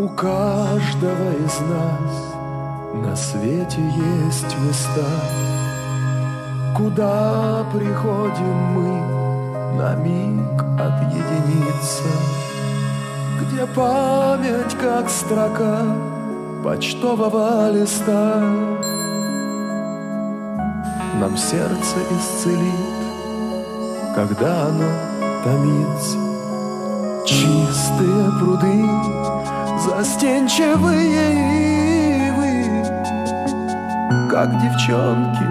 У каждого из нас на свете есть места, куда приходим мы на миг отъединиться, где память, как строка почтового листа, нам сердце исцелит, когда оно томится. Чистые пруды, застенчивые ивы, как девчонки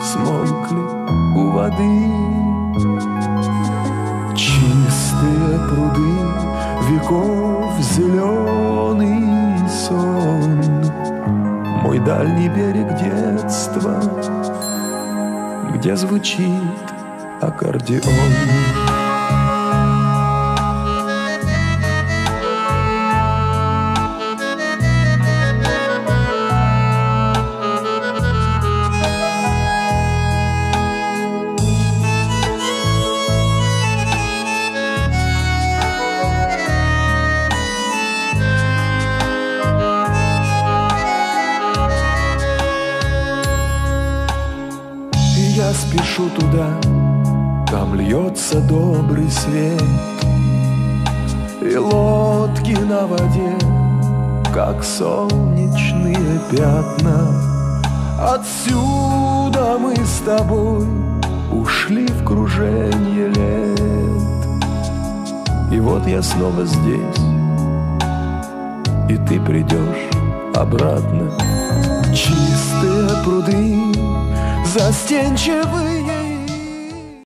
смолкли у воды. Чистые пруды, веков зеленый сон, мой дальний берег детства, где звучит аккордеон. Я спешу туда, там льется добрый свет, и лодки на воде, как солнечные пятна. Отсюда мы с тобой ушли в круженье лет, и вот я снова здесь, и ты придешь обратно. Чистые пруды, застенчивые